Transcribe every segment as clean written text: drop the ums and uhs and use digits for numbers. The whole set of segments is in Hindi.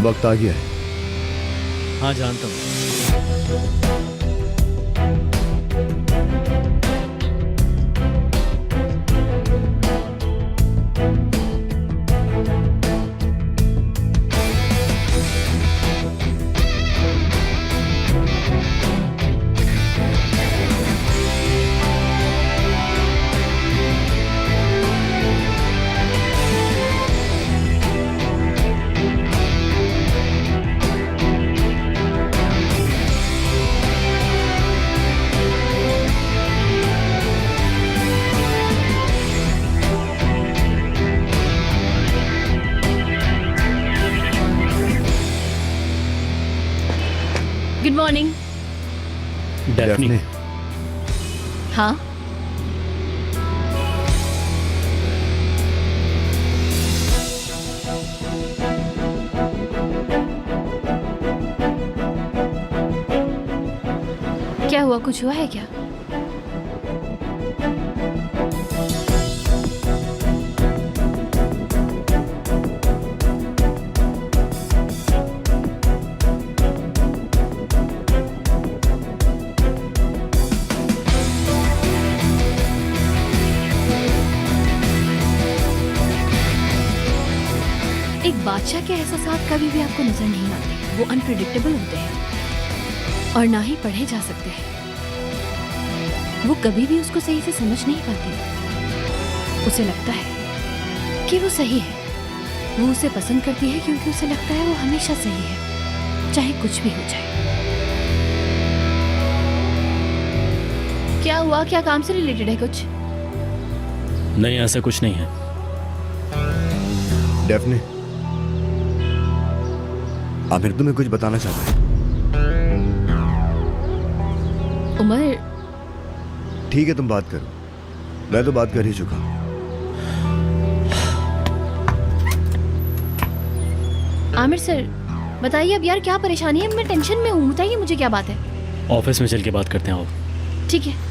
वक्त आ गया है। हाँ जानता हूँ। Good morning. डेफनी, डेफनी, हाँ, क्या हुआ? कुछ हुआ है क्या? एक बादशाह के एहसास कभी भी आपको नजर नहीं आते। वो अनप्रिडिक्टेबल होते हैं और ना ही पढ़े जा सकते हैं। वो कभी भी उसको सही से समझ नहीं पाती। उसे लगता है कि वो सही है। वो उसे पसंद करती है क्योंकि उसे लगता है वो हमेशा सही है, चाहे कुछ भी हो जाए। क्या हुआ? क्या काम से रिलेटेड है कुछ? नहीं ऐसा कुछ नहीं है। डेफनी, आमिर तुम्हें कुछ बताना चाहता है। उमर, ठीक है, तुम बात करो। मैं तो बात कर ही चुका हूं। आमिर सर, बताइए अब यार, क्या परेशानी है? मैं टेंशन में हूँ, बताइए मुझे क्या बात है। ऑफिस में चल के बात करते हैं आप। ठीक है।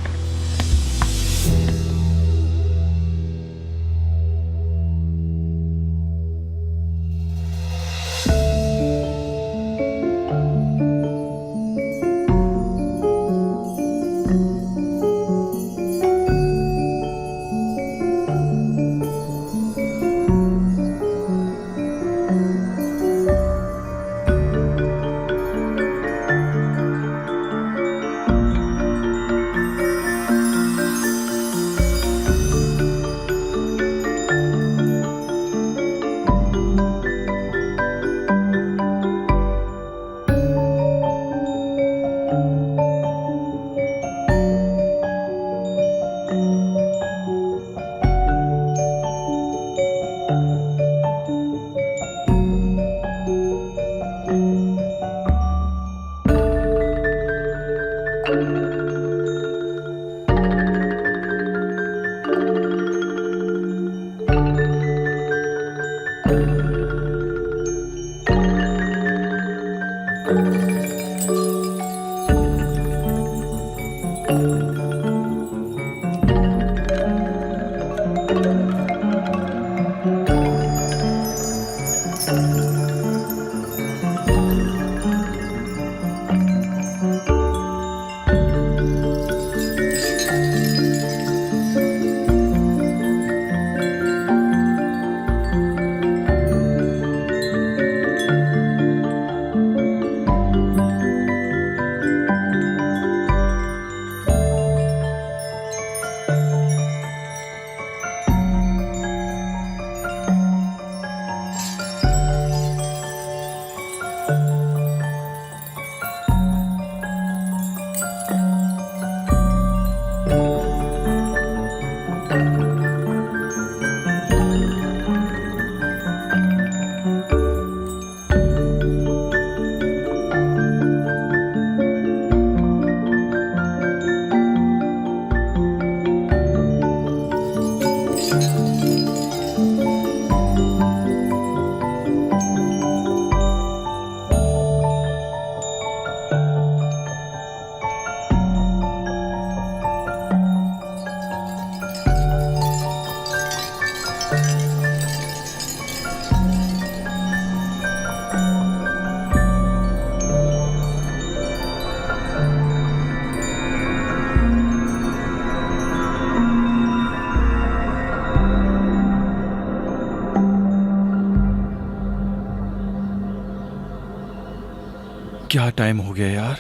क्या टाइम हो गया यार,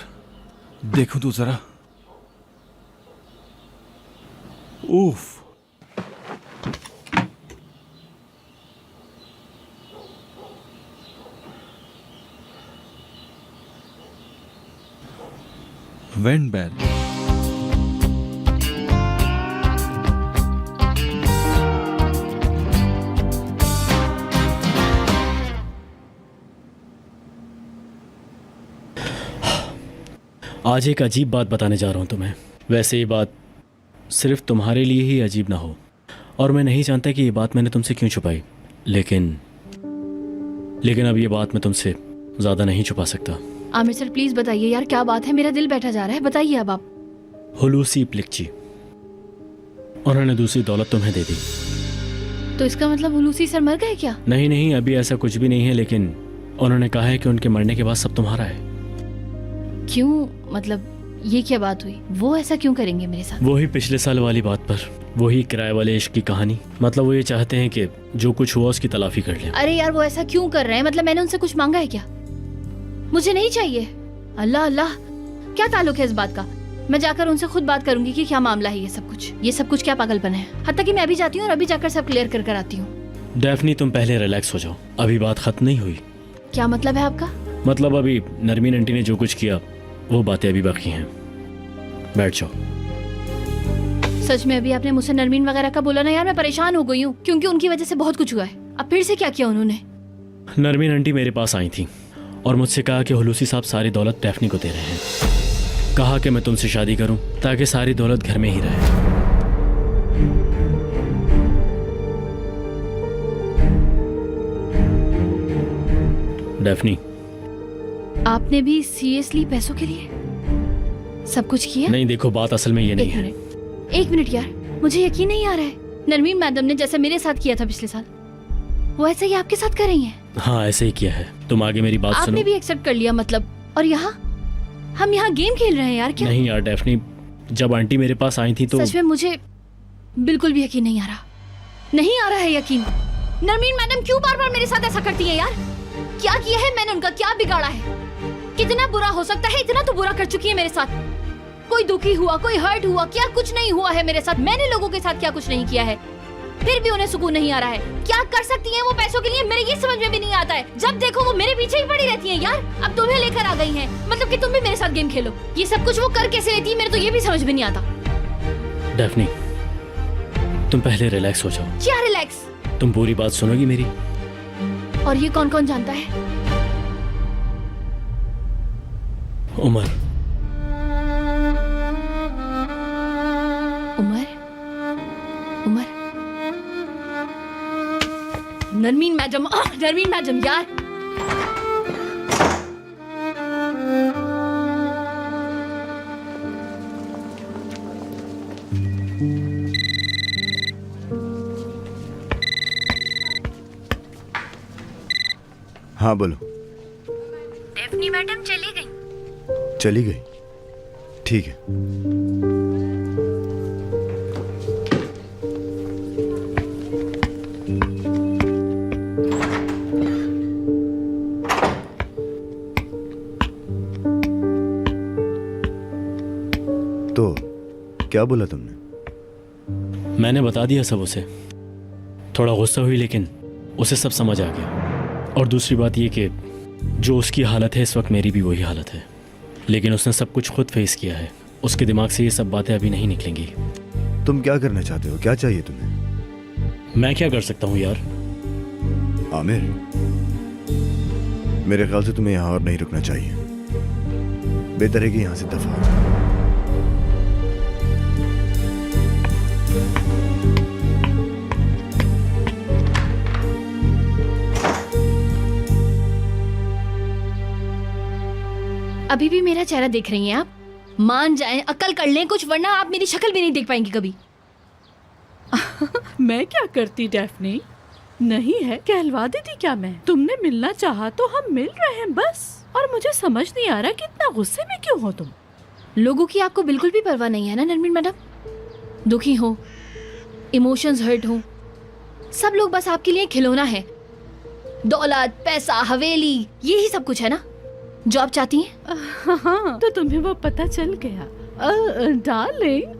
देखो तू जरा। उफ। Went bad. आज एक अजीब बात बताने जा रहा हूँ तुम्हें। वैसे ये बात सिर्फ तुम्हारे लिए ही अजीब ना हो, और मैं नहीं जानता कि ये बात मैंने तुमसे क्यों छुपाई, लेकिन अब ये बात मैं तुमसे ज़्यादा नहीं छुपा सकता। आमिर सर प्लीज बताइए यार, क्या बात है? मेरा दिल बैठा जा रहा है, बताइए अब आप। हुलूसी प्लिक्ची, उन्होंने दूसरी दौलत तुम्हें दे दी। तो इसका मतलब हुलूसी सर मर गए क्या? नहीं, अभी ऐसा कुछ भी नहीं है, लेकिन उन्होंने कहा है कि उनके मरने के बाद सब तुम्हारा है। क्यों? मतलब ये क्या बात हुई? वो ऐसा क्यों करेंगे मेरे साथ? वही पिछले साल वाली बात पर, वही किराए वाले इश्क की कहानी। मतलब वो ये चाहते हैं कि जो कुछ हुआ उसकी तलाफी कर लें। अरे यार वो ऐसा क्यों कर रहे हैं? मतलब मैंने उनसे कुछ मांगा है क्या? मुझे नहीं चाहिए। अल्लाह अल्लाह, क्या ताल्लुक है इस बात का? मैं जाकर उनसे खुद बात करूंगी कि क्या मामला है। ये सब कुछ क्या पागलपन है? हत्ता कि मैं अभी जाती हूँ और अभी जाकर सब क्लियर कर आती हूँ। डेफनी तुम पहले रिलैक्स हो जाओ, अभी बात खत्म नहीं हुई। क्या मतलब है आपका? मतलब अभी नरमीन आंटी ने जो कुछ किया वो बातें अभी बाकी हैं। बैठ जाओ। सच में अभी आपने मुझसे नरमीन वगैरह का बोला ना यार, मैं परेशान हो गई हूँ, क्योंकि उनकी वजह से बहुत कुछ हुआ है। अब फिर से क्या किया उन्होंने? नरमीन आंटी मेरे पास आई थी और मुझसे कहा कि हुलूसी साहब सारी दौलत डेफनी को दे रहे हैं। कहा कि मैं तुमसे शादी करूं ताकि सारी दौलत घर में ही रहे। डेफनी, आपने भी सीरियसली पैसों के लिए सब कुछ किया? नहीं, देखो बात असल में ये नहीं है। एक मिनट यार, मुझे यकीन नहीं आ रहा है। नरमीन मैडम ने जैसे मेरे साथ किया था पिछले साल, वो ऐसा ही आपके साथ कर रही हैं? हाँ, ऐसे ही किया है। तुम आगे मेरी बात सुनो। आपने भी एक्सेप्ट कर लिया मतलब? और यहाँ हम यहाँ गेम खेल रहे हैं यार? क्या नहीं यार डेफनी, जब आंटी मेरे पास आई थी तो सच में मुझे बिल्कुल भी यकीन नहीं आ रहा। नहीं आ रहा है यकीन। नरमीन मैडम क्यों बार बार मेरे साथ ऐसा करती है यार? क्या किया है मैंने उनका? क्या बिगाड़ा है? कितना बुरा हो सकता है? इतना तो बुरा कर चुकी है मेरे साथ। कोई दुखी हुआ, कोई हर्ट हुआ? क्या कुछ नहीं हुआ है मेरे साथ? मैंने लोगों के साथ क्या कुछ नहीं किया है? फिर भी उन्हें सुकून नहीं आ रहा है। क्या कर सकती हैं वो पैसों के लिए? मेरे ये समझ में भी नहीं आता है। जब देखो वो मेरे पीछे ही पड़ी रहती हैं यार। अब तुम्हें लेकर आ गई हैं, मतलब कि तुम भी मेरे साथ गेम खेलो। ये सब कुछ वो कर कैसे लेती है, मेरे तो ये भी समझ में नहीं आता। डेफनी, तुम पहले रिलैक्स हो जाओ। क्या रिलैक्स? तुम पूरी बात सुनोगी मेरी? और ये कौन कौन जानता है? उमर। नरमीन मैडम, नरमीन मैडम यार। हाँ बोलो। डेफनी मैडम चली गई। चली गई? ठीक है। तो क्या बोला तुमने? मैंने बता दिया सब उसे। थोड़ा गुस्सा हुई लेकिन उसे सब समझ आ गया। और दूसरी बात ये कि जो उसकी हालत है इस वक्त मेरी भी वही हालत है, लेकिन उसने सब कुछ खुद फेस किया है। उसके दिमाग से ये सब बातें अभी नहीं निकलेंगी। तुम क्या करना चाहते हो? क्या चाहिए तुम्हें? मैं क्या कर सकता हूँ यार? आमिर, मेरे ख्याल से तुम्हें यहाँ और नहीं रुकना चाहिए। बेहतर है कि यहाँ से दफा हो। अभी भी मेरा चेहरा देख रही हैं आप? मान जाएं, अक्ल कर लें कुछ, वरना आप मेरी शक्ल भी नहीं देख पाएंगी कभी। मैं क्या करती डेफनी? नहीं है, कहलवा देती क्या मैं? तुमने मिलना चाहा तो हम मिल रहे हैं बस। और मुझे समझ नहीं आ रहा कि इतना गुस्से में क्यों हो तुम? लोगों की आपको बिल्कुल भी परवाह नहीं है ना नरमीन मैडम? दुखी हो, इमोशंस हर्ट हो, सब लोग बस आपके लिए खिलौना है। दौलत, पैसा, हवेली, यही सब कुछ है ना? जॉब चाहती हैं? हाँ, तो तुम्हें वो पता चल गया। डार्लिंग,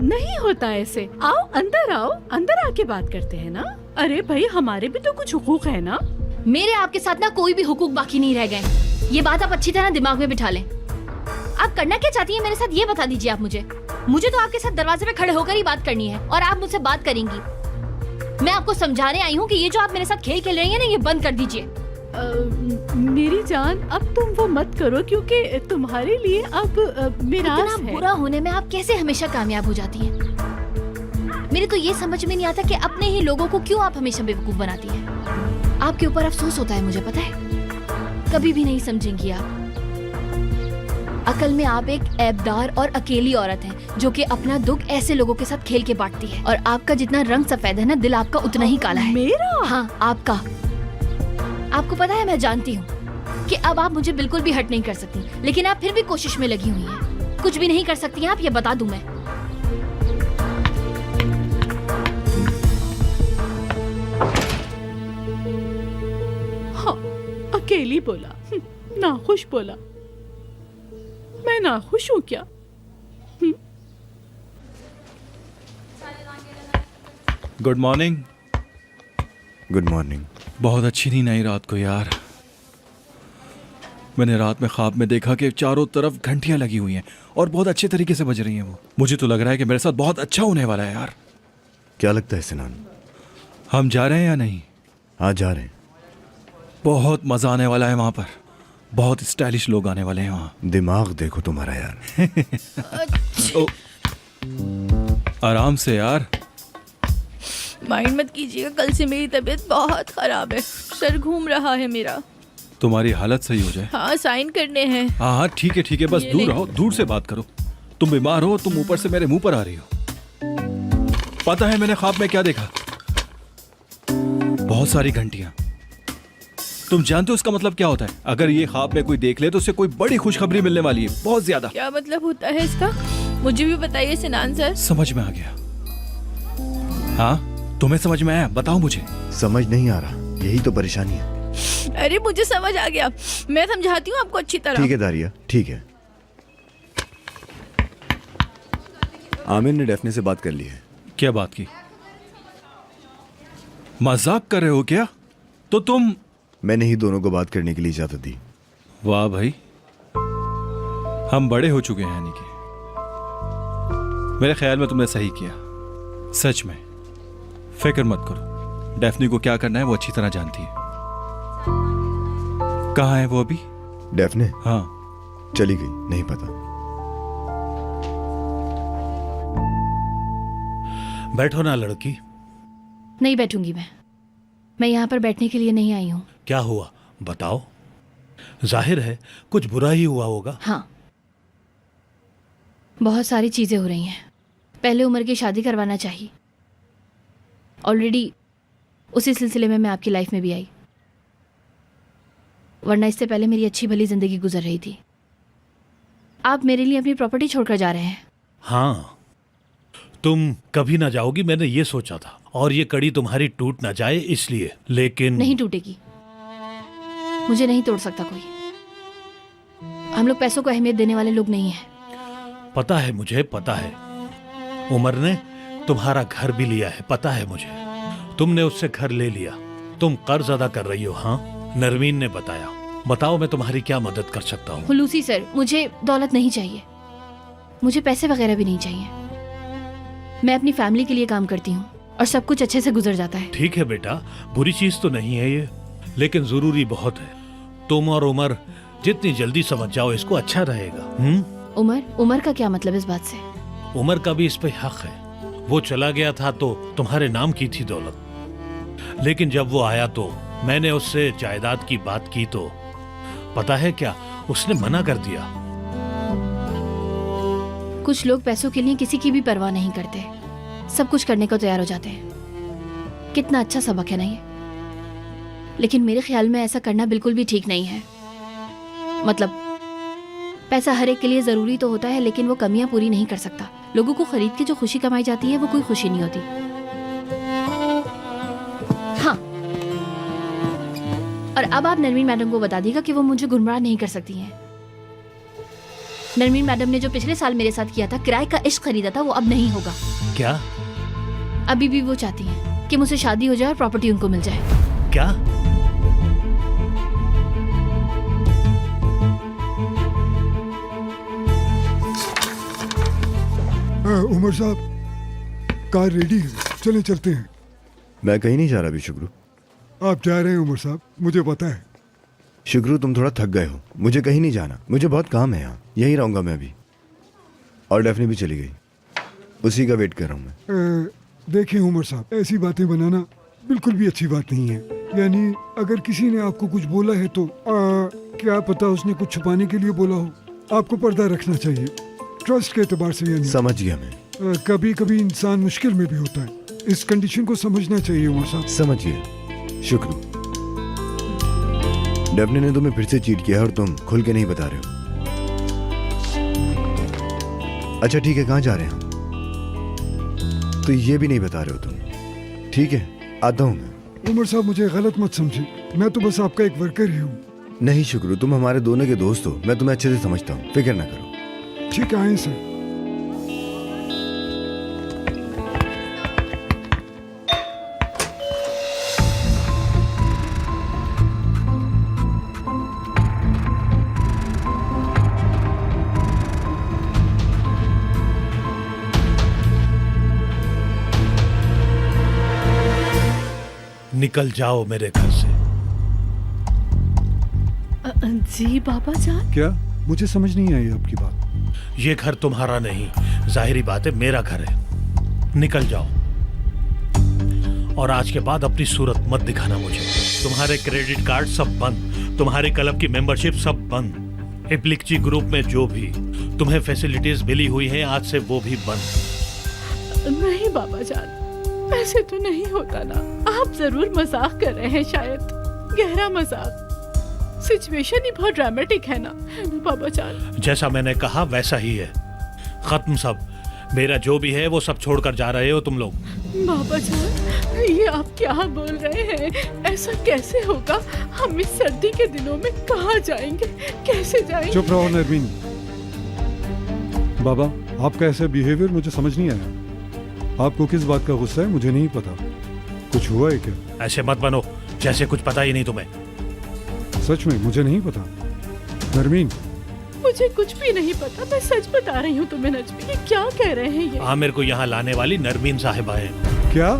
नहीं होता ऐसे। आओ अंदर आओ, अंदर आके बात करते हैं ना। अरे भाई, हमारे भी तो कुछ हुकूक है ना। मेरे आपके साथ ना कोई भी हुकूक बाकी नहीं रह गए। ये बात आप अच्छी तरह दिमाग में बिठा लें। आप करना क्या चाहती हैं मेरे साथ, ये बता दीजिए आप मुझे। मुझे तो आपके साथ दरवाजे पे खड़े होकर ही बात करनी है और आप मुझसे बात करेंगी। मैं आपको समझाने आई हूँ कि ये जो आप मेरे साथ खेल खेल रही हैं ना, ये बंद कर दीजिए। मेरी जान, अब तुम वो मत करो, क्योंकि तुम्हारे लिए अब मिरास इतना है। बुरा होने में आप कैसे हमेशा कामयाब हो जाती हैं? मेरे तो ये समझ में नहीं आता कि अपने ही लोगों को क्यों आप हमेशा बेवकूफ बनाती हैं। आपके ऊपर अफसोस होता है, मुझे पता है। कभी भी नहीं समझेंगी आप। अकल में आप एक ऐबदार और अकेली औरत हैं, जो कि अपना दुख ऐसे लोगों के साथ खेल के बांटती है। और आपका जितना रंग सफेद है ना, दिल आपका उतना ही काला है। मेरा? हाँ, आपका। आपको पता है, मैं जानती हूँ कि अब आप मुझे बिल्कुल भी हर्ट नहीं कर सकती, लेकिन आप फिर भी कोशिश में लगी हुई हैं। कुछ भी नहीं कर सकती हैं आप, ये बता दूं मैं। हाँ, अकेली बोला, नाखुश बोला। मैं नाखुश हूँ क्या? Good morning. Good morning. बहुत अच्छी नींद आई रात को यार। मैंने रात में ख्वाब में देखा कि चारों तरफ घंटियां लगी हुई हैं और बहुत अच्छे तरीके से बज रही हैं वो। मुझे तो लग रहा है कि मेरे साथ बहुत अच्छा होने वाला है यार। क्या लगता है सिनान, हम जा रहे हैं या नहीं? आज जा रहे हैं। बहुत मजा आने वाला है वहां पर। बहुत स्टाइलिश लोग आने वाले हैं वहाँ। दिमाग देखो तुम्हारा यार। ओ, आराम से यार। माइंड मत कीजिएगा, कल से मेरी तबीयत बहुत खराब है। सर घूम रहा है मेरा। तुम्हारी हालत सही हो जाए। हाँ, साइन करने हैं। हाँ हाँ, ठीक है, बस ये दूर ले। रहो, दूर से बात करो। तुम बीमार हो, तुम ऊपर से मेरे मुंह पर आ रही हो। पता है मैंने ख्वाब में क्या देखा? बहुत सारी घंटियां। तुम जानते हो इसका मतलब क्या होता है? अगर ये ख्वाब में कोई देख ले तो उससे कोई बड़ी खुशखबरी मिलने वाली है, बहुत ज्यादा। क्या मतलब होता है इसका? मुझे भी बताइए सिनान सर। समझ में आ गया? हाँ, तुम्हें समझ में आया? बताओ मुझे। समझ नहीं आ रहा, यही तो परेशानी है। अरे मुझे समझ आ गया, मैं समझाती हूँ आपको अच्छी तरह। ठीक है दारिया, ठीक है। आमिर ने डेफने से बात कर ली है। क्या बात की? मजाक कर रहे हो क्या? तो तुम? मैंने ही दोनों को बात करने के लिए इजाजत दी। वाह भाई, हम बड़े हो चुके हैं यानी कि। मेरे ख्याल में तुमने सही किया, सच में। फिक्र मत करो, डेफनी को क्या करना है वो अच्छी तरह जानती है। कहाँ है वो अभी? डेफने? हाँ, चली गई, नहीं पता। बैठो ना लड़की। नहीं बैठूंगी मैं यहाँ पर बैठने के लिए नहीं आई हूँ। क्या हुआ बताओ। जाहिर है कुछ बुरा ही हुआ होगा। हाँ, बहुत सारी चीजें हो रही हैं। पहले उमर की शादी करवाना चाहिए। ऑलरेडी उसी सिलसिले में मैं आपकी लाइफ में भी आई, वरना इससे पहले मेरी अच्छी भली जिंदगी गुजर रही थी। आप मेरे लिए अपनी प्रॉपर्टी छोड़कर जा रहे हैं। हाँ, तुम कभी ना जाओगी मैंने ये सोचा था, और ये कड़ी तुम्हारी टूट ना जाए इसलिए। लेकिन नहीं टूटेगी, मुझे नहीं तोड़ सकता कोई। हम लोग पैसों को अहमियत देने वाले लोग नहीं हैं। पता है, मुझे पता है। उमर ने तुम्हारा घर भी लिया है, पता है मुझे। तुमने उससे घर ले लिया, तुम कर्ज अदा कर रही हो। हाँ, नरमीन ने बताया। बताओ मैं तुम्हारी क्या मदद कर सकता हूँ? हुलूसी सर, मुझे दौलत नहीं चाहिए, मुझे पैसे वगैरह भी नहीं चाहिए। मैं अपनी फैमिली के लिए काम करती हूँ और सब कुछ अच्छे से गुजर जाता है। ठीक है बेटा, बुरी चीज तो नहीं है ये, लेकिन जरूरी बहुत है। तुम और उमर जितनी जल्दी समझ जाओ इसको अच्छा रहेगा। उमर का क्या मतलब इस बात से? उमर का भी इस पे हक है। वो चला गया था तो तुम्हारे नाम की थी दौलत, लेकिन जब वो आया तो मैंने उससे जायदाद की बात की तो पता है क्या, उसने मना कर दिया। कुछ लोग पैसों के लिए किसी की भी परवाह नहीं करते, सब कुछ करने को तैयार हो जाते हैं। कितना अच्छा सबक है ना ये। लेकिन मेरे ख्याल में ऐसा करना बिल्कुल भी ठीक नहीं है। मतलब पैसा हर एक के लिए जरूरी तो होता है, लेकिन वो कमियां पूरी नहीं कर सकता। लोगों को खरीद के जो खुशी कमाई जाती है वो कोई खुशी नहीं होती। हाँ, और अब आप नरमीन मैडम को बता दीजिएगा कि वो मुझे गुमराह नहीं कर सकती हैं। नरमीन मैडम ने जो पिछले साल मेरे साथ किया था, किराए का इश्क खरीदा था, वो अब नहीं होगा। क्या? अभी भी वो चाहती हैं कि मुझसे शादी हो जाए और प्रॉपर्टी उनको मिल जाए। क्या? उमर साहब, कार रेडी है, चले चलते हैं। मैं कहीं नहीं जा रहा अभी शुक्रू। आप जा रहे हैं उमर साहब, मुझे पता है। शुक्रू तुम थोड़ा थक गए हो, मुझे कहीं नहीं जाना, मुझे बहुत काम है यहाँ, यहीं रहूंगा मैं अभी। और डेफनी भी चली गई, उसी का वेट कर रहा हूँ मैं। देखिए उमर साहब, ऐसी बातें बनाना बिल्कुल भी अच्छी बात नहीं है। यानी अगर किसी ने आपको कुछ बोला है तो क्या पता उसने कुछ छुपाने के लिए बोला हो। आपको पर्दा रखना चाहिए, ट्रस्ट के एतबार से। यानी समझ गया मैं। कभी कभी इंसान मुश्किल में भी होता है, इस कंडीशन को समझना चाहिए उमर साहब। समझ गया शुक्रू। डेफनी ने तुम्हें फिर से चीट किया और तुम खुल के नहीं बता रहे हो। अच्छा ठीक है, कहाँ जा रहे हैं हम? तो ये भी नहीं बता रहे हो तुम। ठीक है, आता हूँ मैं। उमर साहब मुझे गलत मत समझे, मैं तो बस आपका एक वर्कर ही हूँ। नहीं शुक्रू, तुम हमारे दोनों के दोस्त हो, मैं तुम्हें अच्छे से समझता हूँ, फिक्र ना करो। ठीक है, आए सर। निकल जाओ मेरे घर से। जी बाबा जान। क्या? मुझे समझ नहीं आई आपकी बात। ये घर तुम्हारा नहीं, जाहिरी बात है मेरा घर है। निकल जाओ और आज के बाद अपनी सूरत मत दिखाना मुझे। तुम्हारे क्रेडिट कार्ड सब बंद, तुम्हारे क्लब की मेंबरशिप सब बंद, इप्लिक्ची ग्रुप में जो भी तुम्हें फैसिलिटीज मिली हुई हैं आज से वो भी बंद। नहीं बाबा जान, ऐसे तो नहीं होता ना। आप जरूर मजाक कर रहे हैं, शायद गहरा मजाक। सिचुएशन ही बहुत ड्रामेटिक है ना बाबा जान। जैसा मैंने कहा वैसा ही है, खत्म सब। मेरा जो भी है वो सब छोड़कर जा रहे हो तुम लोग। बाबा जान, ये आप क्या बोल रहे हैं? ऐसा कैसे होगा? हम इस सर्दी के दिनों में कहाँ जाएंगे, कैसे जाएंगे? चुप रहो नरमीन। बाबा, आपका ऐसा बिहेवियर मुझे समझ नहीं आया। आपको किस बात का गुस्सा है मुझे नहीं पता। कुछ हुआ है क्या? ऐसे मत बनो जैसे कुछ पता ही नहीं तुम्हें। सच में मुझे नहीं पता नरमीन। मुझे कुछ भी नहीं पता, मैं सच बता रही हूँ तुम्हें नजमी। ये क्या कह रहे हैं ये? आमिर को यहाँ लाने वाली नरमीन साहिबा है। क्या?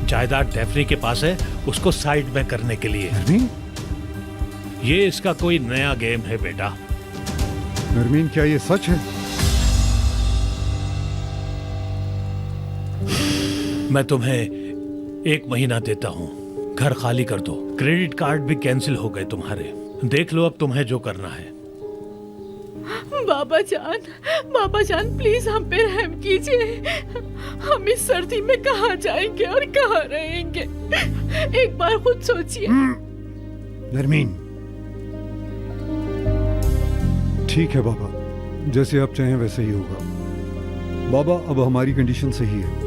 जायदाद डेफनी के पास है, उसको साइड में करने के लिए। नरमीन? ये इसका कोई नया गेम है बेटा। नरमीन, क्या ये सच है? मैं तुम्हें 1 महीना देता हूँ, घर खाली कर दो। क्रेडिट कार्ड भी कैंसिल हो गए तुम्हारे, देख लो अब तुम्हें जो करना है। बाबा जान प्लीज हम पे रहम कीजिए। हम इस सर्दी में कहाँ जाएंगे और कहाँ रहेंगे? एक बार खुद सोचिए। नरमीन, ठीक है बाबा, जैसे आप चाहें वैसे ही होगा। बाबा, अब हमारी कंडीशन सही है,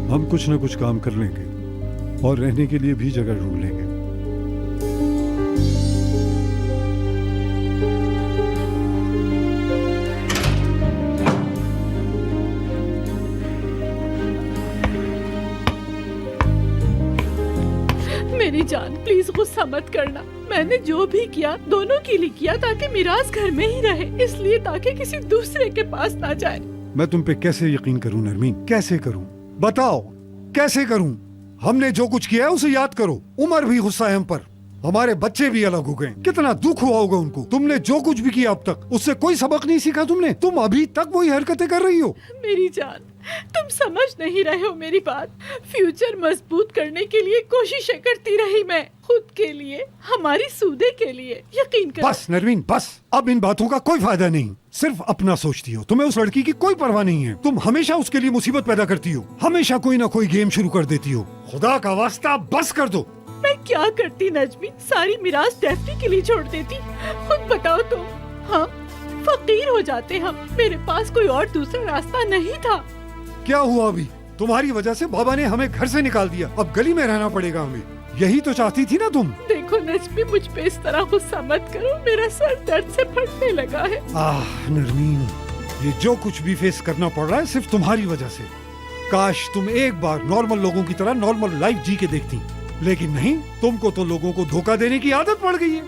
हम कुछ ना कुछ काम कर लेंगे और रहने के लिए भी जगह ढूंढ लेंगे। मेरी जान, प्लीज गुस्सा मत करना। मैंने जो भी किया दोनों के लिए किया, ताकि मिराज घर में ही रहे, इसलिए ताकि किसी दूसरे के पास ना जाए। मैं तुम पे कैसे यकीन करूं नरमीन? कैसे करूं? बताओ कैसे करूं? हमने जो कुछ किया है उसे याद करो। उमर भी गुस्सा है हम पर, हमारे बच्चे भी अलग हो गए। कितना दुख हुआ होगा उनको। तुमने जो कुछ भी किया अब तक, उससे कोई सबक नहीं सीखा तुमने। तुम अभी तक वही हरकतें कर रही हो। मेरी जान, तुम समझ नहीं रहे हो मेरी बात। फ्यूचर मजबूत करने के लिए कोशिशें करती रही मैं, खुद के लिए, हमारी सूदे के लिए। यकीन करो। बस नरमीन, बस। अब इन बातों का कोई फायदा नहीं, सिर्फ अपना सोचती हो। तुम्हें उस लड़की की कोई परवाह नहीं है। तुम हमेशा उसके लिए मुसीबत पैदा करती हो, हमेशा कोई ना कोई गेम शुरू कर देती हो। खुदा का वास्ता बस कर दो। मैं क्या करती नजमी? सारी मिराज डेफनी के लिए छोड़ देती। खुद बताओ तुम। हाँ, फकीर हो जाते हम। मेरे पास कोई और दूसरा रास्ता नहीं था। क्या हुआ अभी? तुम्हारी वजह से बाबा ने हमें घर से निकाल दिया, अब गली में रहना पड़ेगा हमें। यही तो चाहती थी ना तुम। देखो नजमी, मुझ पे इस तरह गुस्सा मत करो, मेरा सर दर्द से फटने लगा है। नरमीन, ये जो कुछ भी फेस करना पड़ रहा है सिर्फ तुम्हारी वजह से। काश तुम एक बार नॉर्मल लोगों की तरह नॉर्मल लाइफ जी के देखती, लेकिन नहीं, तुमको तो लोगों को धोखा देने की आदत पड़ गई है।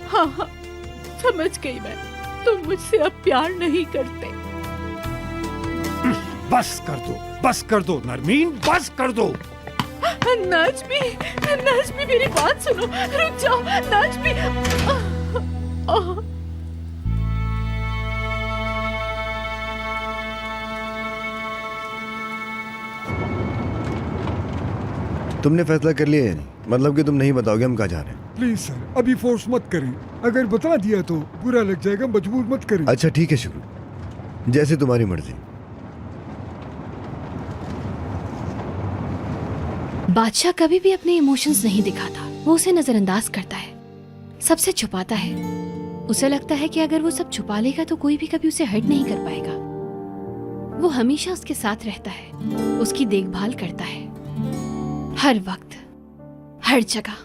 हाँ हाँ, समझ गई मैं, तुम मुझसे अब प्यार नहीं करते। बस कर दो नरमीन, बस कर दो। नजमी, नजमी मेरी बात सुनो, रुक जाओ नजमी। तुमने फैसला कर लिया या नहीं? मतलब कि तुम नहीं बताओगे हम कहाँ जा रहे हैं? प्लीज सर, अभी फोर्स मत करें, अगर बता दिया तो बुरा लग जाएगा, मजबूर मत करें। अच्छा ठीक है शुक्र, जैसे तुम्हारी मर्जी। बादशाह कभी भी अपने इमोशंस नहीं दिखाता, वो उसे नजरअंदाज करता है, सबसे छुपाता है। उसे लगता है कि अगर वो सब छुपा लेगा तो कोई भी कभी उसे हर्ट नहीं कर पाएगा। वो हमेशा उसके साथ रहता है, उसकी देखभाल करता है, हर वक्त, हर जगह,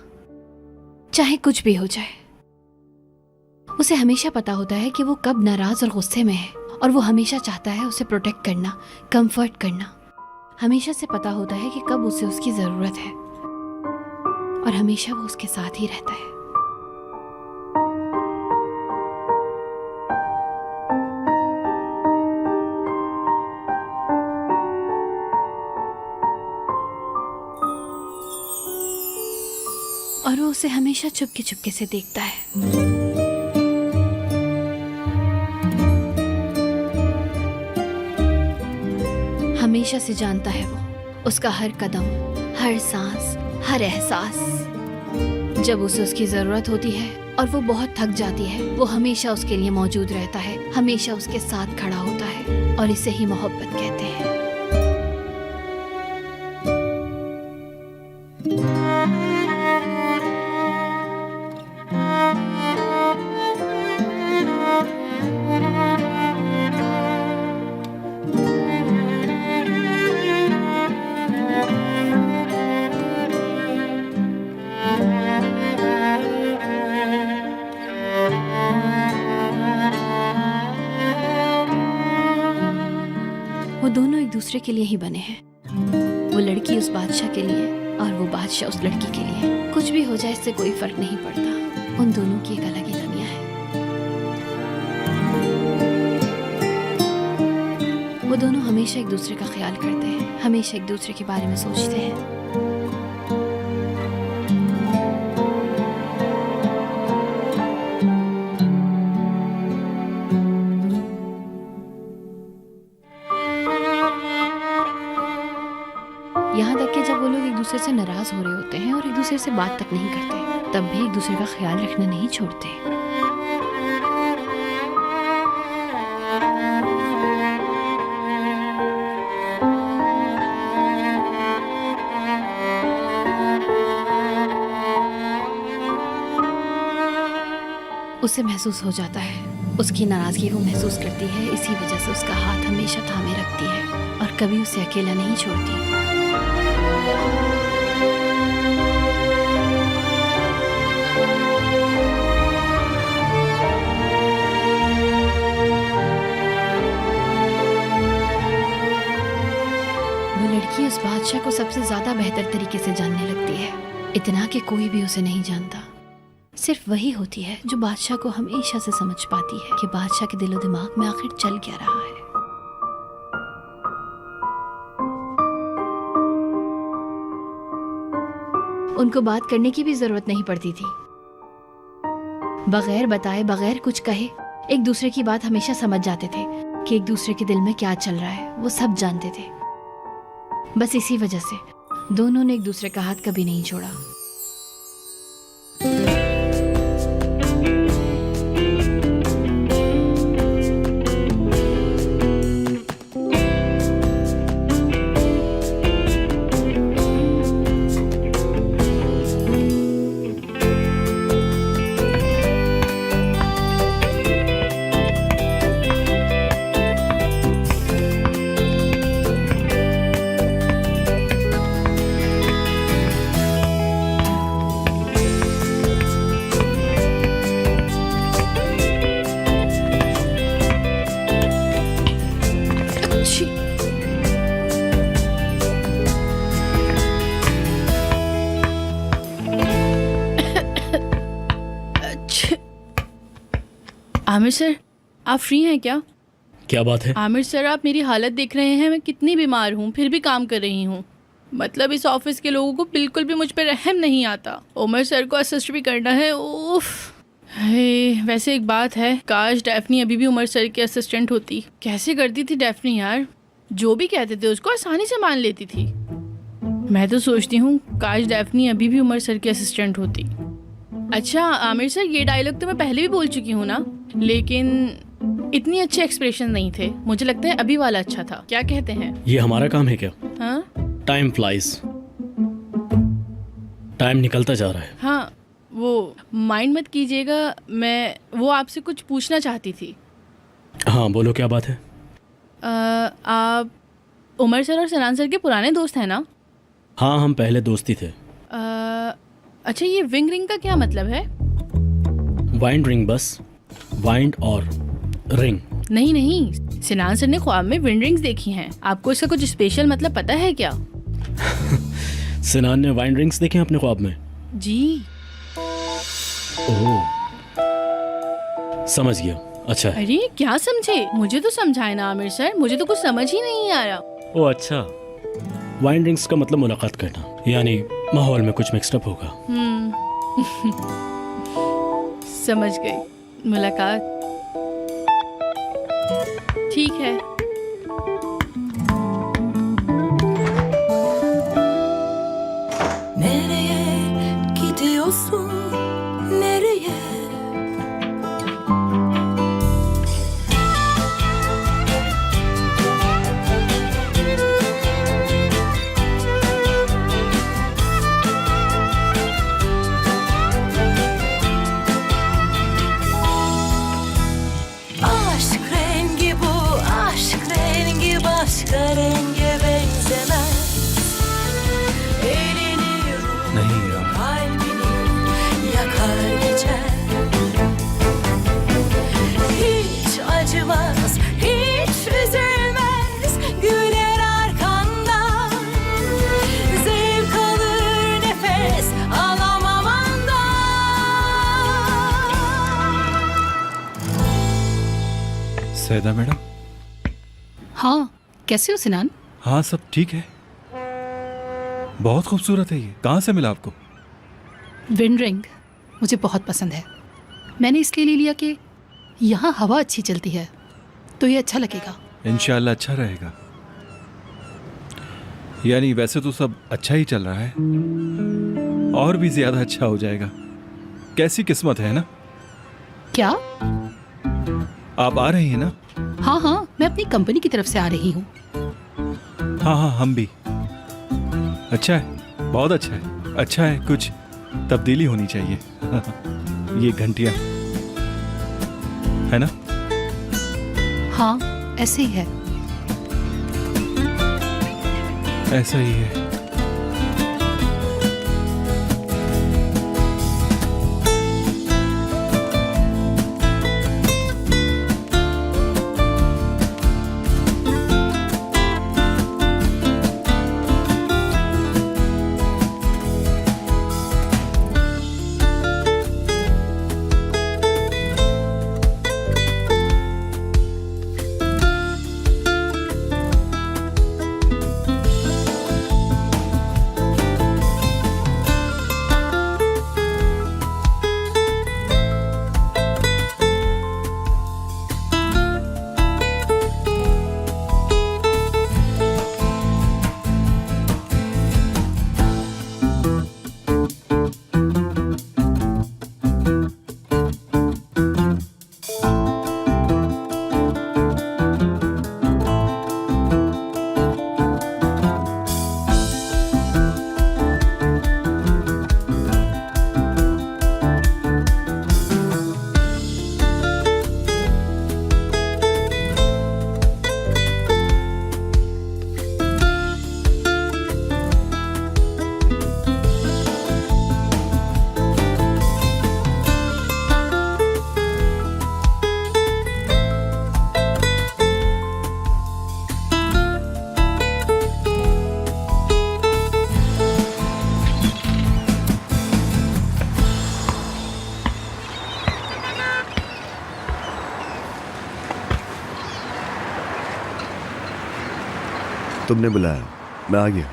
चाहे कुछ भी हो जाए। उसे हमेशा पता होता है कि वो कब नाराज और गुस्से में है, और वो हमेशा चाहता है उसे प्रोटेक्ट करना, कंफर्ट करना। हमेशा से पता होता है कि कब उसे उसकी जरूरत है, और हमेशा वो उसके साथ ही रहता है। और वो उसे हमेशा चुपके चुपके से देखता है। हमेशा से जानता है वो उसका हर कदम, हर सांस, हर एहसास। जब उसे उसकी जरूरत होती है और वो बहुत थक जाती है, वो हमेशा उसके लिए मौजूद रहता है, हमेशा उसके साथ खड़ा होता है, और इसे ही मोहब्बत कहते हैं। वो दोनों एक दूसरे के लिए ही बने हैं। वो लड़की उस बादशाह के लिए और वो बादशाह उस लड़की के लिए। कुछ भी हो जाए इससे कोई फर्क नहीं पड़ता, उन दोनों की एक अलग ही दुनिया है। वो दोनों हमेशा एक दूसरे का ख्याल करते हैं, हमेशा एक दूसरे के बारे में सोचते हैं। यहाँ तक कि जब वो लोग एक दूसरे से नाराज हो रहे होते हैं और एक दूसरे से बात तक नहीं करते, तब भी एक दूसरे का ख्याल रखना नहीं छोड़ते। उसे महसूस हो जाता है, उसकी नाराजगी वो महसूस करती है, इसी वजह से उसका हाथ हमेशा थामे रखती है और कभी उसे अकेला नहीं छोड़ती। वो लड़की उस बादशाह को सबसे ज्यादा बेहतर तरीके से जानने लगती है, इतना कि कोई भी उसे नहीं जानता। सिर्फ वही होती है जो बादशाह को हमेशा से समझ पाती है कि बादशाह के दिलो दिमाग में आखिर चल क्या रहा है। उनको बात करने की भी जरूरत नहीं पड़ती थी। बगैर बताए, बगैर कुछ कहे, एक दूसरे की बात हमेशा समझ जाते थे कि एक दूसरे के दिल में क्या चल रहा है, वो सब जानते थे। बस इसी वजह से दोनों ने एक दूसरे का हाथ कभी नहीं छोड़ा। आमिर सर, आप फ्री हैं क्या? क्या बात है? आमिर सर, आप मेरी हालत देख रहे हैं, मैं कितनी बीमार हूँ फिर भी काम कर रही हूँ। मतलब इस ऑफिस के लोगों को बिल्कुल भी मुझ पर रहम नहीं आता। उमर सर को असिस्ट भी करना है, उफ। हे, वैसे एक बात है, काश डैफ्नी अभी भी उमर सर की असिस्टेंट होती। कैसे करती थी डैफ्नी यार, जो भी कहते थे उसको आसानी से मान लेती थी। मैं तो सोचती हूँ काश डैफ्नी अभी भी उमर सर की असिस्टेंट होती। अच्छा आमिर सर, ये डायलॉग तो मैं पहले भी बोल चुकी हूँ ना, लेकिन इतनी अच्छे एक्सप्रेशन नहीं थे। मुझे लगता है अभी वाला अच्छा था, क्या कहते हैं? ये हमारा काम है क्या? हाँ टाइम फ्लाइज, टाइम निकलता जा रहा है। हाँ, वो माइंड मत कीजिएगा, मैं वो आपसे कुछ पूछना चाहती थी। हाँ बोलो, क्या बात है? आप उमर सर और सनान सर के पुराने दोस्त हैं ना? हाँ, हम पहले दोस्ती थे। अच्छा, ये विंग रिंग का क्या मतलब है? वाइंड रिंग, बस वाइंड और रिंग। नहीं नहीं, सनान सर ने ख्वाब में विंड रिंग्स देखी हैं। आपको इसका कुछ स्पेशल मतलब पता है क्या? सिनान ने वाइंड रिंग्स देखे अपने ख्वाब में? जी। ओह, समझ गया। अच्छा है। अरे क्या समझे? मुझे तो समझाए ना आमिर सर, मुझे तो कुछ समझ ही नहीं आ रहा। ओह अच्छा, वाइंड रिंग्स का मतलब मुलाकात करना, यानी माहौल में कुछ मिक्सअप होगा। समझ गई, मुलाकात। ठीक है। Nereye gidiyorsun? Nereye? Aşk rengi bu, aşk rengi başka renge benzemez. Elini नहीं यार, kalbini yakar geçer. Hiç acımaz, hiç üzülmez. Güler arkandan. Zevk alır nefes alamam andan. सैदा मैडम। हाँ, कैसे हो सिनान? हाँ सब ठीक है। बहुत खूबसूरत है ये, कहाँ से मिला आपको? विंड रिंग मुझे बहुत पसंद है। मैंने इसलिए ले लिया कि यहाँ हवा अच्छी चलती है, तो ये अच्छा लगेगा। इंशाल्लाह अच्छा रहेगा। यानी वैसे तो सब अच्छा ही चल रहा है, और भी ज्यादा अच्छा हो जाएगा। कैसी किस्मत है ना। क्या? आप आ रही हैं ना? हाँ हाँ, मैं अपनी कंपनी की तरफ से आ रही हूँ। हाँ हाँ, हम भी। अच्छा है, बहुत अच्छा है। अच्छा है, कुछ तब्दीली होनी चाहिए। ये घंटियां है ना? हाँ, ऐसे ही है। ऐसा ही है। तुमने बुलाया, मैं आ गया।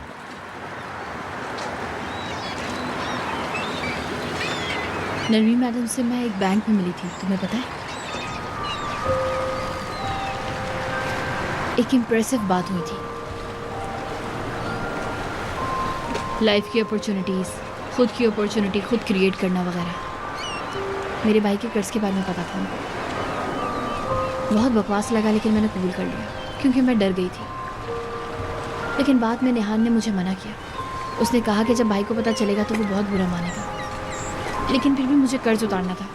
नरवीन मैडम से मैं एक बैंक में मिली थी, तुम्हें पता है? एक इम्प्रेसिव बात हुई थी। लाइफ की अपॉर्चुनिटीज़, खुद की अपॉर्चुनिटी खुद क्रिएट करना वगैरह। मेरे भाई के कर्ज के बारे में पता था उनको। बहुत बकवास लगा लेकिन मैंने कबूल कर लिया क्योंकि मैं डर गई थी। लेकिन बाद में नेहान ने मुझे मना किया। उसने कहा कि जब भाई को पता चलेगा तो वो बहुत बुरा मानेगा, लेकिन फिर भी मुझे कर्ज उतारना था।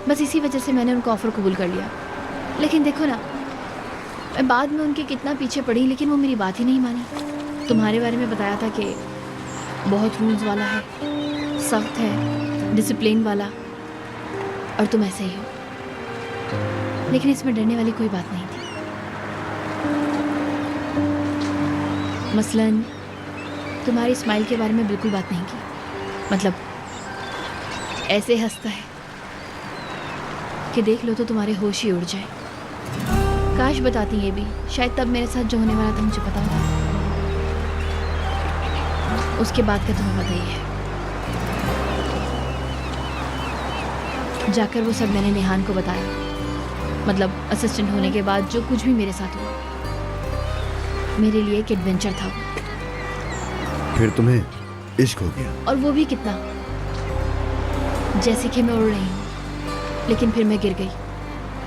बस इसी वजह से मैंने उनका ऑफ़र कबूल कर लिया। लेकिन देखो ना, मैं बाद में उनके कितना पीछे पड़ी लेकिन वो मेरी बात ही नहीं मानी। तुम्हारे बारे में बताया था कि बहुत रूल्स वाला है, सख्त है, डिसिप्लिन वाला, और तुम ऐसे ही हो। लेकिन इसमें डरने वाली कोई बात नहीं थी। मसलन तुम्हारी स्माइल के बारे में बिल्कुल बात नहीं की। मतलब ऐसे हंसता है कि देख लो तो तुम्हारे होश ही उड़ जाए। काश बताती ये भी, शायद तब मेरे साथ जो होने वाला था मुझे पता होता। उसके बाद का तुम्हें पता ही है। जाकर वो सब मैंने नेहान को बताया। मतलब असिस्टेंट होने के बाद जो कुछ भी मेरे साथ हुआ, मेरे लिए एक एडवेंचर था वो। फिर तुम्हें इश्क हो गया? और वो भी कितना, जैसे कि मैं उड़ रही हूँ लेकिन फिर मैं गिर गई।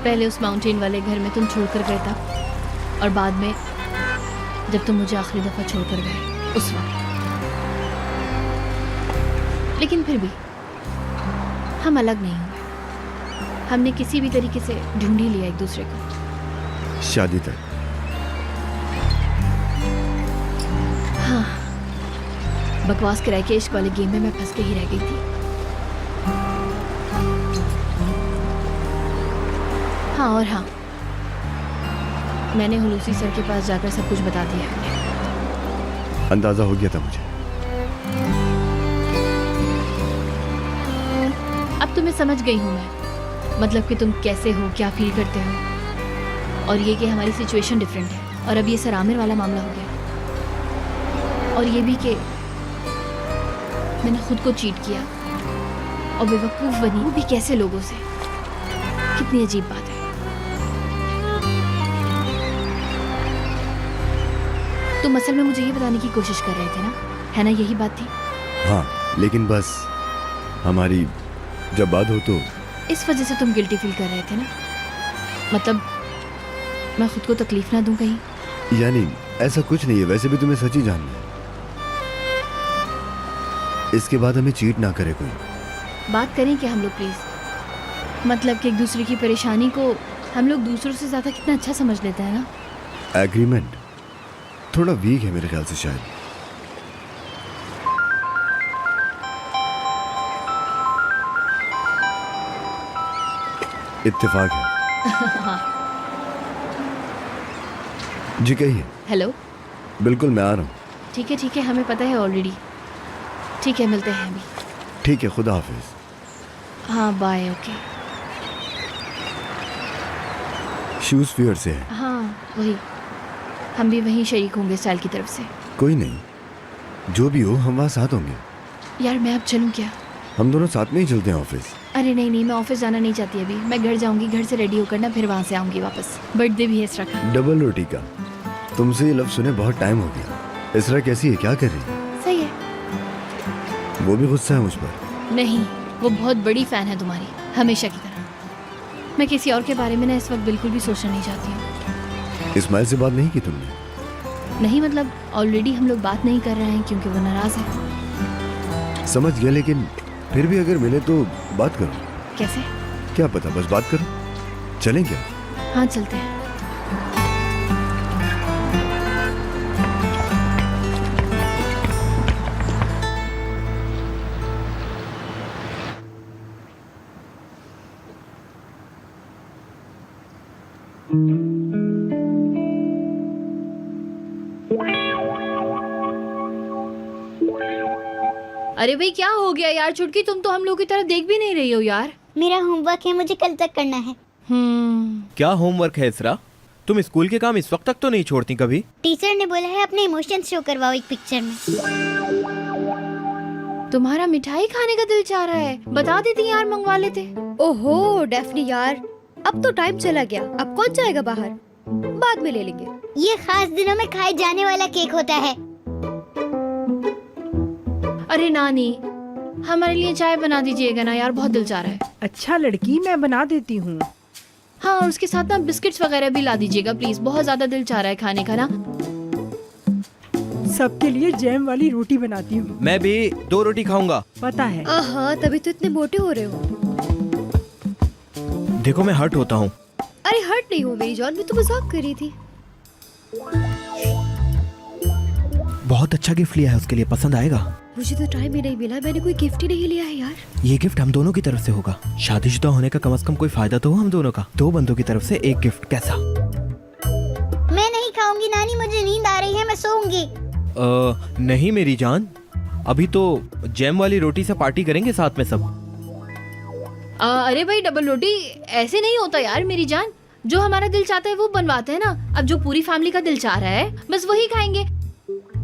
पहले उस माउंटेन वाले घर में तुम छोड़कर गए था, और बाद में जब तुम मुझे आखिरी दफ़ा छोड़कर गए उस वक्त। लेकिन फिर भी हम अलग नहीं हुए। हमने किसी भी तरीके से ढूंढ ही लिया एक दूसरे को, शादी तक। हाँ, बकवास कराए के इश्क वाले गेम में मैं फंस के ही रह गई थी। हाँ, और हाँ, मैंने हुलूसी सर के पास जाकर सब कुछ बता दिया। अंदाजा हो गया था मुझे। अब तुम्हें समझ गई हूँ मैं। मतलब कि तुम कैसे हो, क्या फील करते हो, और ये कि हमारी सिचुएशन डिफरेंट है। और अब ये सर आमिर वाला मामला हो गया, और ये भी कि मैंने खुद को चीट किया और बेवकूफ़ बनी, वो भी कैसे लोगों से। कितनी अजीब बात है। तुम असल में मुझे ये बताने की कोशिश कर रहे थे ना, है ना? यही बात थी। हाँ, लेकिन बस हमारी जब बात हो तो इस वजह से तुम गिल्टी फील कर रहे थे ना? मतलब मैं खुद को तकलीफ ना दूं कहीं? यानी ऐसा कुछ नहीं है, वैसे भी तुम्हें सच ही जानना है। इसके बाद हमें चीट ना करे कोई। बात करें क्या हम लोग प्लीज? मतलब कि एक दूसरे की परेशानी को हम लोग दूसरों से ज़्यादा कितना अच्छा समझ लेते हैं ना। एग्रीमेंट थोड़ा वीक है मेरे ख्याल से शायद। इत्तेफाक है। हाँ। जी कहिए। हेलो। बिल्कुल, मैं आ रहा हूँ। ठीक है, हमें पता है ऑलरेडी। ठीक है, मिलते हैं अभी। ठीक है, खुदा हाफिज। हाँ, बाय। ओके। शूज़ फियर से है। हाँ, वही। हम भी वहीं शरीक होंगे स्टाइल की तरफ से। कोई नहीं, जो भी हो हम वहाँ साथ होंगे। यार मैं अब चलूँ क्या? हम दोनों साथ में ही चलते हैं ऑफिस। अरे नहीं, मैं ऑफिस जाना नहीं चाहती अभी। मैं घर जाऊंगी, घर से रेडी होकर ना फिर वहाँ से आऊंगी वापस। बर्थडे भी है इसरा का। डबल रोटी का। तुमसे ये लफ्ज़ सुने बहुत टाइम हो गया। इसरा कैसी है, क्या कर रही है? सही है। वो भी गुस्सा है मुझ पर? नहीं, वो बहुत बड़ी फ़ैन है तुम्हारी, हमेशा की तरह। मैं किसी और के बारे में ना इस वक्त बिल्कुल भी सोचना नहीं चाहती हूँ। इस्माइल से बात नहीं की तुमने? नहीं, मतलब ऑलरेडी हम लोग बात नहीं कर रहे हैं क्योंकि वो नाराज़ है। समझ गया, लेकिन फिर भी अगर मिले तो बात करो। कैसे? क्या पता, बस बात करो। चलें क्या? हाँ, चलते हैं। अरे भाई क्या हो गया यार छुटकी, तुम तो हम लोग की तरफ देख भी नहीं रही हो यार। मेरा होमवर्क है, मुझे कल तक करना है। क्या होमवर्क है इसरा? तुम स्कूल के काम इस वक्त तक तो नहीं छोड़ती कभी? टीचर ने बोला है अपने इमोशंस शो करवाओ एक पिक्चर में। तुम्हारा मिठाई खाने का दिल चाह रहा है, बता देती यार, मंगवा लेते। ओहो डेफनी यार, अब तो टाइम चला गया, अब कौन जाएगा बाहर, बाद में ले लेंगे। ये खास दिनों में खाए जाने वाला केक होता है। अरे नानी, हमारे लिए चाय बना दीजिएगा ना यार, बहुत दिल चाह रहा है। अच्छा लड़की, मैं बना देती हूँ। हाँ, और उसके साथ ना बिस्किट्स वगैरह भी ला दीजिएगा प्लीज, बहुत ज्यादा दिल चाह रहा है खाने का ना। सबके लिए जैम वाली रोटी बनाती हूँ। मैं भी 2 रोटी खाऊंगा। पता है। हाँ, तभी तो इतने मोटे हो रहे हो। देखो मैं हर्ट होता हूँ। अरे हर्ट नहीं हो मेरी जान, मैं तो मजाक कर रही थी। बहुत अच्छा गिफ्ट लिया है, उसके लिए पसंद आएगा। मुझे तो टाइम ही नहीं मिला, मैंने कोई गिफ्ट ही नहीं लिया है यार। ये गिफ्ट हम दोनों की तरफ से होगा। शादीशुदा होने का कम से कम कोई फायदा तो हो हम दोनों का। 2 बंदों की तरफ से एक गिफ्ट, कैसा? मैं नहीं खाऊंगी नानी, मुझे नींद आ रही है, मैं सोऊंगी। नहीं मेरी जान, अभी तो जैम वाली रोटी से पार्टी करेंगे साथ में सब। अरे भाई, डबल रोटी ऐसे नहीं होता यार मेरी जान, जो हमारा दिल चाहता है वो बनवाते हैं ना। अब जो पूरी फैमिली का दिल चाह रहा है बस वही खाएंगे,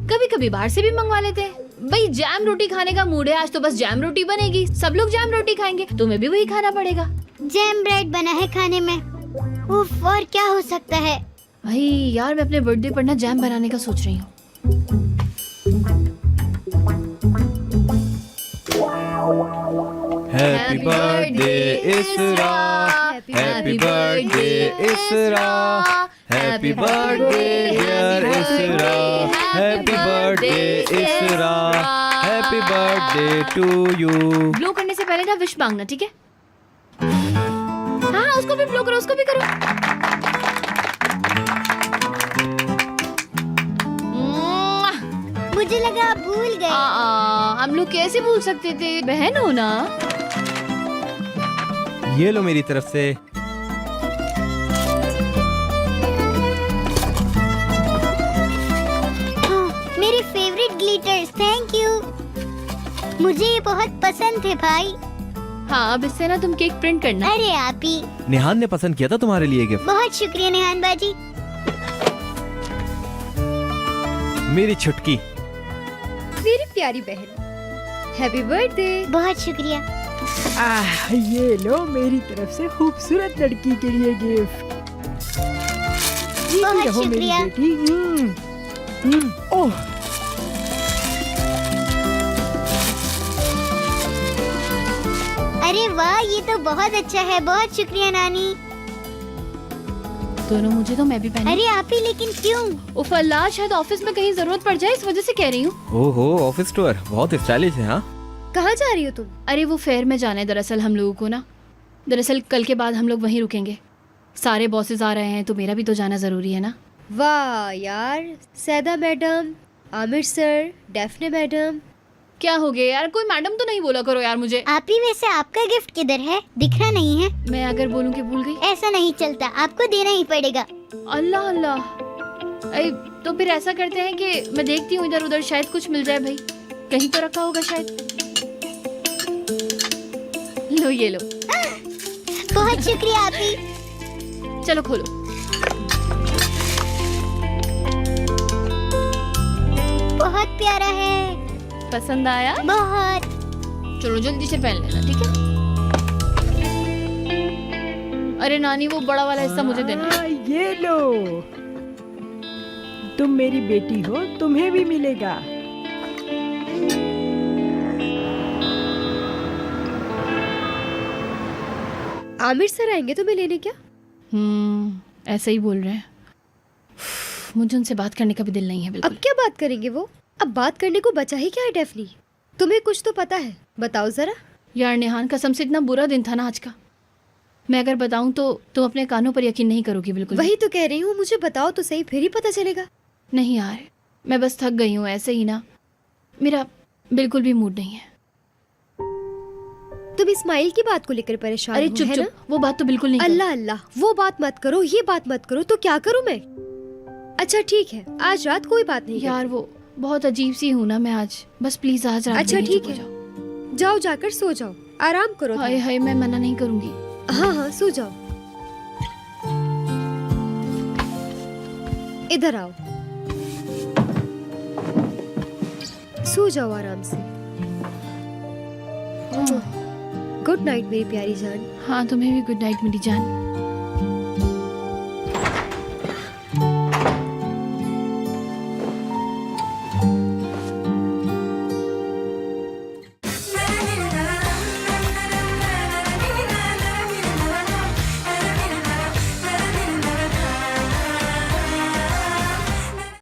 कभी कभी बाहर से भी मंगवा लेते हैं। भाई जैम रोटी खाने का मूड है आज, तो बस जैम रोटी बनेगी, सब लोग जैम रोटी खाएंगे, तुम्हें भी वही खाना पड़ेगा। जैम ब्रेड बना है खाने में, उफ, और क्या हो सकता है। भाई यार, मैं अपने बर्थडे पर ना जैम बनाने का सोच रही हूँ। Happy birthday Isra, happy birthday Isra, happy birthday dear Isra, happy birthday Isra, happy birthday to you. Blow करने से पहले ना विश मांगना, ठीक है? हाँ, उसको भी ब्लो करो, उसको भी करो। मुझे लगा आप भूल गए। हम लोग कैसे भूल सकते थे, बहन हो ना। ये लो मेरी तरफ से। मेरे फेवरेट ग्लिटर्स, थैंक यू। मुझे ये बहुत पसंद थे भाई। हाँ, अब इससे ना तुम केक प्रिंट करना। अरे आप ही। निहान ने पसंद किया था तुम्हारे लिए गिफ्ट। बहुत शुक्रिया निहान बाजी। मेरी छुटकी, मेरी प्यारी बहन, हैप्पी बर्थडे। बहुत शुक्रिया। ये लो मेरी तरफ से खूबसूरत लड़की के लिए गिफ्ट। बहुत शुक्रिया। ओह, अरे वाह, ये तो बहुत अच्छा है, बहुत शुक्रिया नानी। दोनों मुझे तो मैं भी पहनी। अरे आप ही, लेकिन क्यों? उफ अल्लाह, शायद ऑफिस में कहीं जरूरत पड़ जाए, इस वजह से कह रही हूँ। ओहो ऑफिस टूर बहुत स्टाइलिश है। हाँ, कहाँ जा रही हो तुम? अरे वो फेयर में जाना है दरअसल हम लोगों को ना। दरअसल कल के बाद हम लोग वहीं रुकेंगे, सारे बॉसेस आ रहे हैं तो मेरा भी तो जाना जरूरी है ना। वाह यार, Saida madam, Aamir sir, Daphne madam. क्या हो गया यार, कोई मैडम तो नहीं बोला करो यार मुझे। आप ही, वैसे आपका गिफ्ट किधर है? दिख रहा नहीं है। मैं अगर बोलूं कि भूल गई? ऐसा नहीं चलता, आपको देना ही पड़ेगा। अल्लाह अल्लाह। तो फिर ऐसा करते हैं कि मैं देखती हूँ इधर उधर, शायद कुछ मिल जाए भाई, कहीं तो रखा होगा शायद। लो ये लो। बहुत शुक्रिया आप ही। चलो खोलो। बहुत प्यारा है। पसंद आया? बहुत। चलो जल्दी से पहन लेना, ठीक है? अरे नानी, वो बड़ा वाला हिस्सा मुझे देना। ये लो, तुम मेरी बेटी हो, तुम्हें भी मिलेगा। आमिर सर आएंगे तुम्हें लेने क्या? ऐसे ही बोल रहे हैं। मुझे उनसे बात करने का भी दिल नहीं है बिल्कुल। अब क्या बात करेंगे वो? अब बात करने को बचा ही क्या है डेफनी? तुम्हें कुछ तो पता है, बताओ जरा। यार निहान, कसम से इतना बुरा दिन था ना आज का, मैं अगर बताऊं तो तुम अपने कानों पर यकीन नहीं करोगी बिल्कुल। वही तो कह रही हूँ, मुझे बताओ तो सही, फिर ही पता चलेगा। नहीं यार, मैं बस थक गई हूँ ऐसे ही ना, मेरा बिल्कुल भी मूड नहीं है। तुम इस्माइल की बात को लेकर परेशान अरे हो, चुप है चुप, ना? वो बात तो बिल्कुल नहीं। अल्लाह अल्लाह, वो बात मत करो, ये बात मत करो, तो क्या करूँ मैं? अच्छा ठीक है, आज रात कोई बात नहीं यार, वो बहुत अजीब सी हूँ ना मैं आज, बस प्लीज आज रात। अच्छा ठीक है, जाओ जाकर सो जाओ, आराम करो। हाय हाय, मैं मना नहीं करूँगी। हाँ हाँ, सो जाओ। इधर आओ, सो जाओ आराम से। गुड नाइट मेरी प्यारी जान। हाँ, तुम्हें भी गुड नाइट मेरी जान।